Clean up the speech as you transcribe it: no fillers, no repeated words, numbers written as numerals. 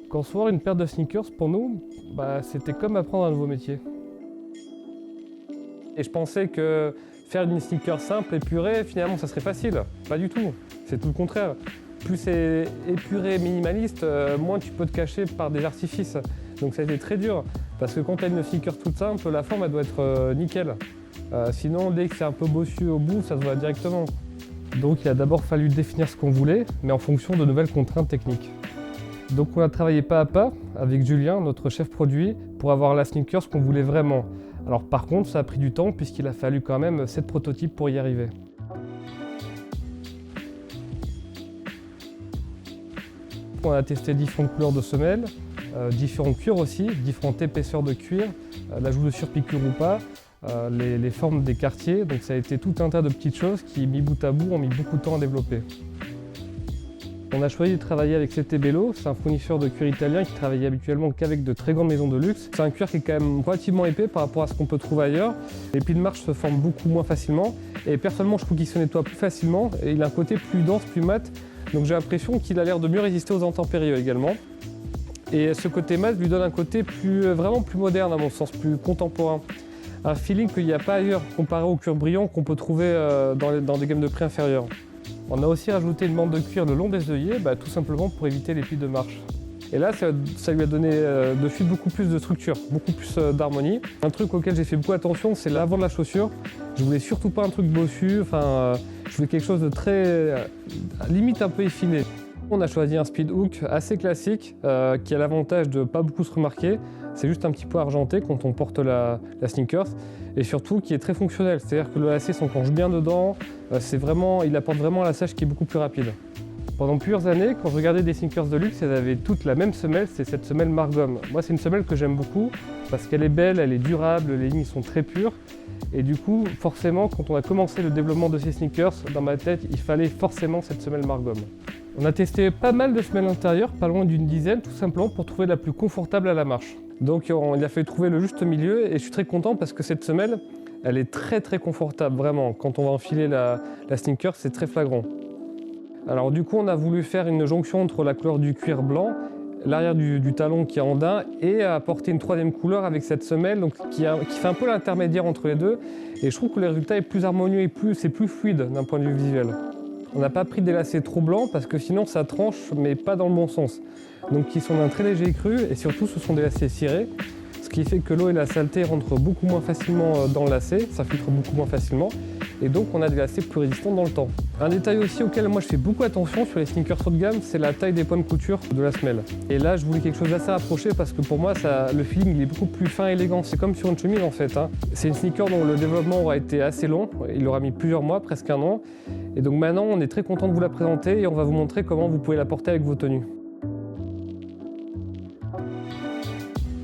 Concevoir une paire de sneakers, pour nous, c'était comme apprendre un nouveau métier. Et je pensais que faire une sneaker simple, épurée, finalement, ça serait facile. Pas du tout, c'est tout le contraire. Plus c'est épuré, minimaliste, moins tu peux te cacher par des artifices. Donc ça a été très dur, parce que quand tu as une sneaker toute simple, la forme elle doit être nickel. Sinon, dès que c'est un peu bossu au bout, ça se voit directement. Donc il a d'abord fallu définir ce qu'on voulait, mais en fonction de nouvelles contraintes techniques. Donc on a travaillé pas à pas avec Julien, notre chef produit, pour avoir la sneakers qu'on voulait vraiment. Alors par contre, ça a pris du temps puisqu'il a fallu quand même 7 prototypes pour y arriver. On a testé différentes couleurs de semelles, différents cuirs aussi, différentes épaisseurs de cuir, l'ajout de surpiqûre ou pas, les formes des quartiers. Donc ça a été tout un tas de petites choses qui, mis bout à bout, ont mis beaucoup de temps à développer. On a choisi de travailler avec CT Bello, c'est un fournisseur de cuir italien qui travaille habituellement qu'avec de très grandes maisons de luxe. C'est un cuir qui est quand même relativement épais par rapport à ce qu'on peut trouver ailleurs. Les plis de marche se forment beaucoup moins facilement et personnellement je trouve qu'il se nettoie plus facilement et il a un côté plus dense, plus mat. Donc j'ai l'impression qu'il a l'air de mieux résister aux intempéries également. Et ce côté mat lui donne un côté vraiment plus moderne à mon sens, plus contemporain. Un feeling qu'il n'y a pas ailleurs comparé au cuir brillant qu'on peut trouver dans des gammes de prix inférieures. On a aussi rajouté une bande de cuir le long des œillets, tout simplement pour éviter les plis de marche. Et là, ça lui a donné de suite beaucoup plus de structure, beaucoup plus d'harmonie. Un truc auquel j'ai fait beaucoup attention, c'est l'avant de la chaussure. Je voulais surtout pas un truc bossu, je voulais quelque chose de très, limite un peu effiné. On a choisi un speed hook assez classique, qui a l'avantage de pas beaucoup se remarquer. C'est juste un petit peu argenté quand on porte la sneakers, et surtout qui est très fonctionnel. C'est-à-dire que le lacet s'enclenche bien dedans, il apporte vraiment un laçage qui est beaucoup plus rapide. Pendant plusieurs années, quand je regardais des sneakers de luxe, elles avaient toutes la même semelle, c'est cette semelle Margom. Moi, c'est une semelle que j'aime beaucoup parce qu'elle est belle, elle est durable, les lignes sont très pures. Et du coup, forcément, quand on a commencé le développement de ces sneakers, dans ma tête, il fallait forcément cette semelle Margom. On a testé pas mal de semelles intérieures, pas loin d'une dizaine, tout simplement pour trouver la plus confortable à la marche. Donc il a fallu trouver le juste milieu et je suis très content parce que cette semelle, elle est très très confortable, vraiment. Quand on va enfiler la sneaker, c'est très flagrant. Alors du coup, on a voulu faire une jonction entre la couleur du cuir blanc, l'arrière du talon qui est en daim et apporter une troisième couleur avec cette semelle qui fait un peu l'intermédiaire entre les deux. Et je trouve que le résultat est plus harmonieux et c'est plus fluide d'un point de vue visuel. On n'a pas pris des lacets trop blancs parce que sinon ça tranche, mais pas dans le bon sens. Donc ils sont d'un très léger cru et surtout ce sont des lacets cirés, ce qui fait que l'eau et la saleté rentrent beaucoup moins facilement dans le lacet, ça filtre beaucoup moins facilement et donc on a des lacets plus résistants dans le temps. Un détail aussi auquel moi je fais beaucoup attention sur les sneakers haut de gamme, c'est la taille des points de couture de la semelle. Et là je voulais quelque chose d'assez rapproché parce que pour moi le feeling il est beaucoup plus fin et élégant, c'est comme sur une chemise en fait. C'est une sneaker dont le développement aura été assez long, il aura mis plusieurs mois, presque un an. Et donc maintenant on est très content de vous la présenter et on va vous montrer comment vous pouvez la porter avec vos tenues.